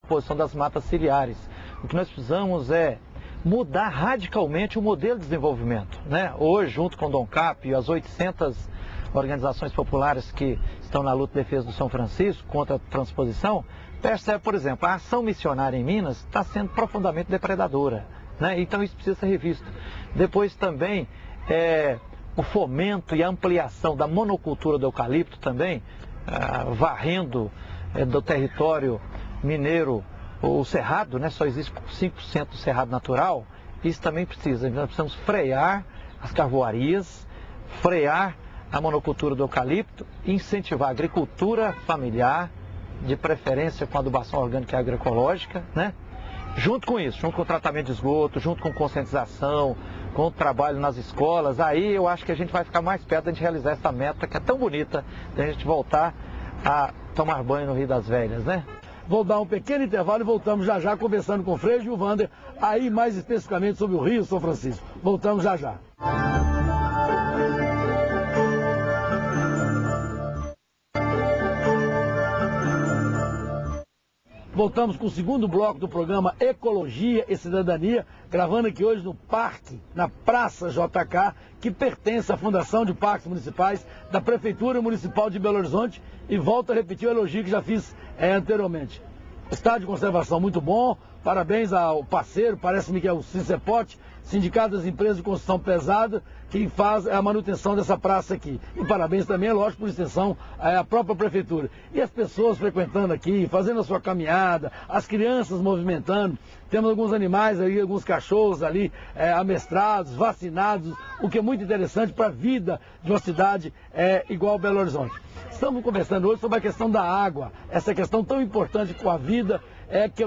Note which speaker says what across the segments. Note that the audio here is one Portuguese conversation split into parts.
Speaker 1: Posição das matas ciliares. O que nós precisamos é mudar radicalmente o modelo de desenvolvimento, né? Hoje, junto com o DONCAP e as 800 organizações populares que estão na luta de defesa do São Francisco contra a transposição, percebe, por exemplo, a ação missionária em Minas está sendo profundamente depredadora, né? Então isso precisa ser revisto. Depois também o fomento e a ampliação da monocultura do eucalipto também, varrendo do território mineiro o cerrado, né? Só existe 5% do cerrado natural. Isso também precisa. Nós precisamos frear as carvoarias, frear a monocultura do eucalipto e incentivar a agricultura familiar, de preferência com adubação orgânica e agroecológica, né? Junto com isso, junto com o tratamento de esgoto, junto com conscientização, com o trabalho nas escolas, aí eu acho que a gente vai ficar mais perto de a gente realizar essa meta que é tão bonita, de a gente voltar a tomar banho no Rio das Velhas, né?
Speaker 2: Vou dar um pequeno intervalo e voltamos já já conversando com o Frei e o Wander, aí mais especificamente sobre o Rio São Francisco. Voltamos já já. Voltamos com o segundo bloco do programa Ecologia e Cidadania, gravando aqui hoje no parque, na Praça JK, que pertence à Fundação de Parques Municipais da Prefeitura Municipal de Belo Horizonte, e volto a repetir o elogio que já fiz anteriormente. Estado de conservação muito bom, parabéns ao parceiro, parece-me que é o Sincepote, Sindicato das Empresas de Construção Pesada, que faz a manutenção dessa praça aqui. E parabéns também, lógico, por extensão, à própria Prefeitura. E as pessoas frequentando aqui, fazendo a sua caminhada, as crianças movimentando. Temos alguns animais ali, alguns cachorros ali amestrados, vacinados, o que é muito interessante para a vida de uma cidade igual Belo Horizonte. Estamos conversando hoje sobre a questão da água, essa questão tão importante com a vida,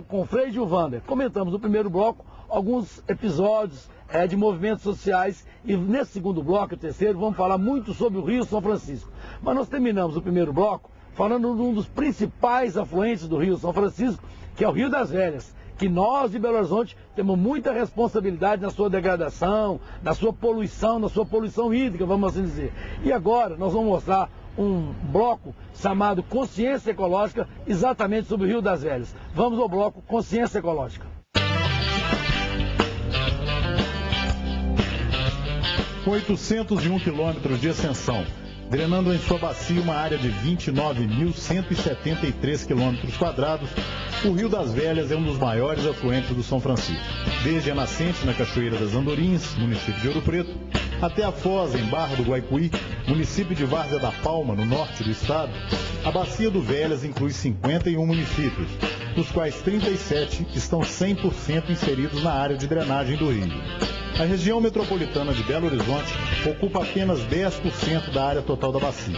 Speaker 2: com o Frei e o Wander. Comentamos no primeiro bloco alguns episódios de movimentos sociais, e nesse segundo bloco, o terceiro, vamos falar muito sobre o Rio São Francisco. Mas nós terminamos o primeiro bloco falando de um dos principais afluentes do Rio São Francisco, que é o Rio das Velhas, que nós de Belo Horizonte temos muita responsabilidade na sua degradação, na sua poluição hídrica, vamos assim dizer. E agora nós vamos mostrar um bloco chamado Consciência Ecológica, exatamente sobre o Rio das Velhas. Vamos ao bloco Consciência Ecológica.
Speaker 3: Com 801 quilômetros de extensão, drenando em sua bacia uma área de 29.173 quilômetros quadrados, o Rio das Velhas é um dos maiores afluentes do São Francisco. Desde a nascente na Cachoeira das Andorinhas, município de Ouro Preto, até a foz em Barra do Guaicuí, município de Várzea da Palma, no norte do estado, a Bacia do Velhas inclui 51 municípios, dos quais 37 estão 100% inseridos na área de drenagem do rio. A região metropolitana de Belo Horizonte ocupa apenas 10% da área total da bacia.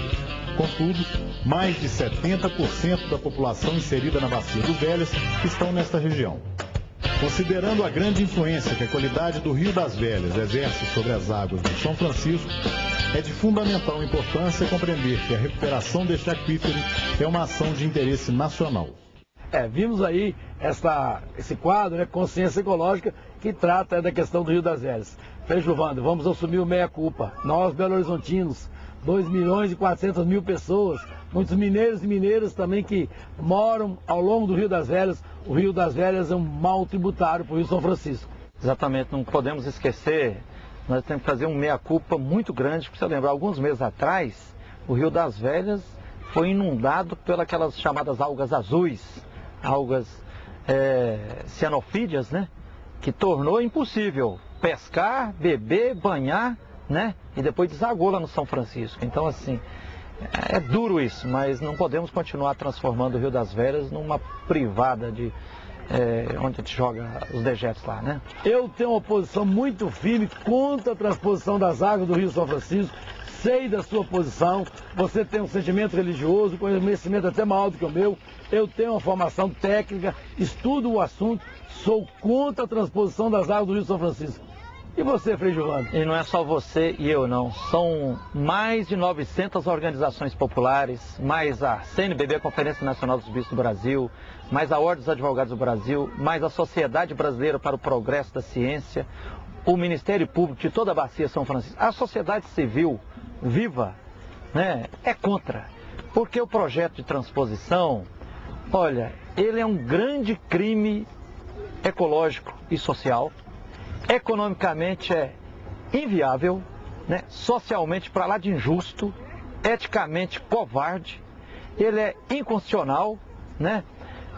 Speaker 3: Contudo, mais de 70% da população inserida na Bacia do Velhas estão nesta região. Considerando a grande influência que a qualidade do Rio das Velhas exerce sobre as águas do São Francisco, é de fundamental importância compreender que a recuperação deste aquífero é uma ação de interesse nacional.
Speaker 2: Vimos aí esse quadro, Consciência Ecológica, que trata da questão do Rio das Velhas. Frei Wander, vamos assumir o meia-culpa. Nós, belo-horizontinos, 2.400.000 pessoas, muitos mineiros e mineiras também que moram ao longo do Rio das Velhas. O Rio das Velhas é um mal tributário para o Rio São Francisco.
Speaker 1: Exatamente, não podemos esquecer, nós temos que fazer um meia-culpa muito grande. Para você lembrar, alguns meses atrás, o Rio das Velhas foi inundado pelas chamadas algas azuis, algas cianofídeas, né? Que tornou impossível pescar, beber, banhar, né? E depois desagou lá no São Francisco. Então, assim, é duro isso, mas não podemos continuar transformando o Rio das Velhas numa privada onde a gente joga os dejetos lá, né?
Speaker 2: Eu tenho uma posição muito firme contra a transposição das águas do Rio São Francisco. Sei da sua posição, você tem um sentimento religioso, conhecimento até maior do que o meu. Eu tenho uma formação técnica, estudo o assunto, sou contra a transposição das águas do Rio São Francisco. E você, Frei Wander?
Speaker 1: E não é só você e eu, não. São mais de 900 organizações populares, mais a CNBB, a Conferência Nacional dos Bispos do Brasil, mais a Ordem dos Advogados do Brasil, mais a Sociedade Brasileira para o Progresso da Ciência, o Ministério Público de toda a Bacia São Francisco, a sociedade civil viva, né, é contra. Porque o projeto de transposição Olha, ele é um grande crime ecológico e social, economicamente é inviável, né? Socialmente para lá de injusto, eticamente covarde, ele é inconstitucional, né?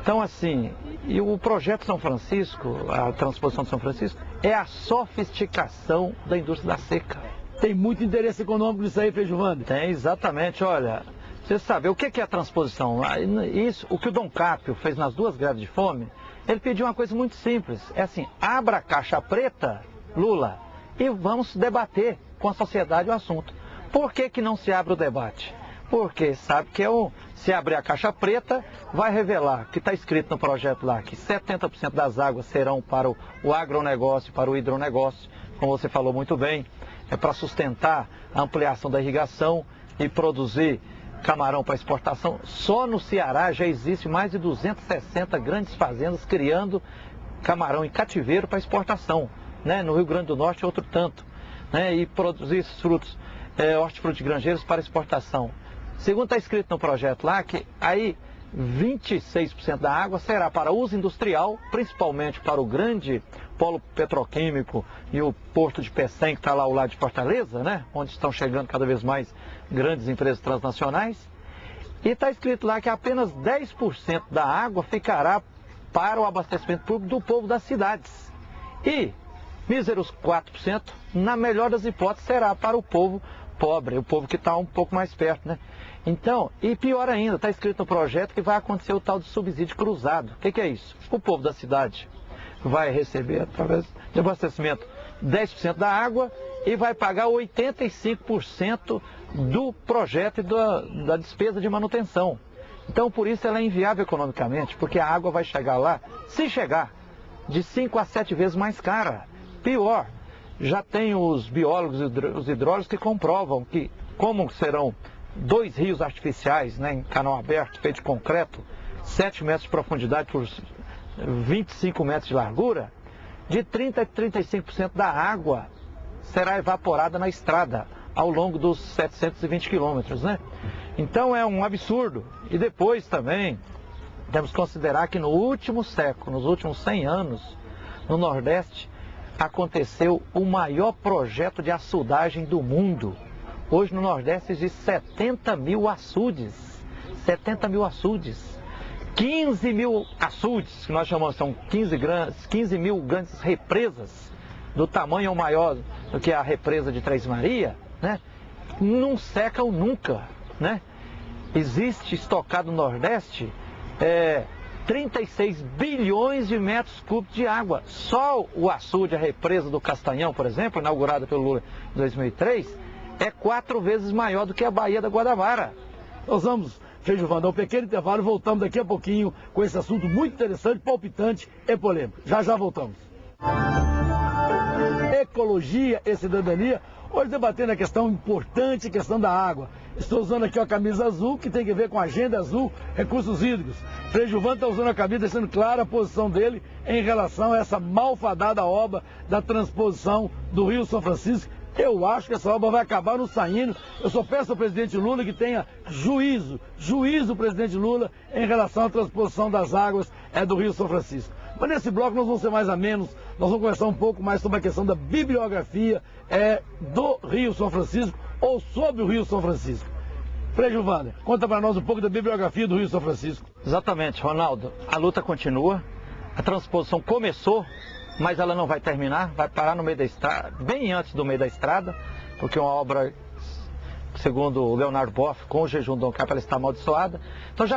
Speaker 1: Então assim, e o projeto São Francisco, a transposição de São Francisco, é a sofisticação da indústria da seca.
Speaker 2: Tem muito interesse econômico nisso aí, Frei Giovanni?
Speaker 1: Tem, exatamente, olha, você sabe, o que é a transposição? Isso, o que o Dom Cápio fez nas 2 greves de fome, ele pediu uma coisa muito simples, é assim, abra a caixa preta, Lula, e vamos debater com a sociedade o assunto. Por que que não se abre o debate? Porque sabe que se abrir a caixa preta, vai revelar que está escrito no projeto lá que 70% das águas serão para o agronegócio, para o hidronegócio, como você falou muito bem, é para sustentar a ampliação da irrigação e produzir camarão para exportação. Só no Ceará já existe mais de 260 grandes fazendas criando camarão em cativeiro para exportação, né? No Rio Grande do Norte outro tanto, né? E produzir esses frutos, hortifrutigranjeiros para exportação. Segundo está escrito no projeto lá, que aí 26% da água será para uso industrial, principalmente para o grande polo petroquímico e o porto de Pecém, que está lá ao lado de Fortaleza, né? Onde estão chegando cada vez mais grandes empresas transnacionais. E está escrito lá que apenas 10% da água ficará para o abastecimento público do povo das cidades. E míseros 4%, na melhor das hipóteses, será para o povo pobre, o povo que está um pouco mais perto, né? Então, e pior ainda, está escrito no projeto que vai acontecer o tal de subsídio cruzado. O que é isso? O povo da cidade vai receber, através de abastecimento, 10% da água e vai pagar 85% do projeto e da despesa de manutenção. Então, por isso ela é inviável economicamente, porque a água vai chegar lá, se chegar, de 5 a 7 vezes mais cara. Pior, já tem os biólogos e os hidrólogos que comprovam que, como serão 2 rios artificiais, né, em canal aberto, feito de concreto, 7 metros de profundidade por 25 metros de largura, de 30% a 35% da água será evaporada na estrada ao longo dos 720 quilômetros, né? Então é um absurdo. E depois também temos que considerar que no último século, nos últimos 100 anos, no Nordeste, aconteceu o maior projeto de açudagem do mundo. Hoje no Nordeste existem 70 mil açudes, 70 mil açudes, 15 mil açudes, que nós chamamos, são 15 mil grandes represas, do tamanho ou maior do que a represa de Três Marias, né? Não secam nunca, né? Existe estocado no Nordeste 36 bilhões de metros cúbicos de água. Só o açude, a represa do Castanhão, por exemplo, inaugurada pelo Lula em 2003, é 4 vezes maior do que a Baía da Guanabara.
Speaker 2: Nós vamos, Frei Giovanni, dar um pequeno intervalo e voltamos daqui a pouquinho com esse assunto muito interessante, palpitante e polêmico. Já voltamos. Ecologia e cidadania, hoje debatendo a questão importante, a questão da água. Estou usando aqui a camisa azul, que tem a ver com a Agenda Azul, Recursos Hídricos. Frei Giovanni está usando a camisa, deixando clara a posição dele em relação a essa malfadada obra da transposição do Rio São Francisco. Eu acho que essa obra vai acabar no saindo. Eu só peço ao presidente Lula que tenha juízo, presidente Lula, em relação à transposição das águas do Rio São Francisco. Mas nesse bloco nós vamos ser mais a menos, nós vamos conversar um pouco mais sobre a questão da bibliografia do Rio São Francisco, ou sobre o Rio São Francisco. Frei Giovanni, conta para nós um pouco da bibliografia do Rio São Francisco.
Speaker 1: Exatamente, Ronaldo. A luta continua, a transposição começou, mas ela não vai terminar, vai parar no meio da estrada, bem antes do meio da estrada, porque uma obra, segundo o Leonardo Boff, com o jejum do Dom Cápio, ela está amaldiçoada. Então já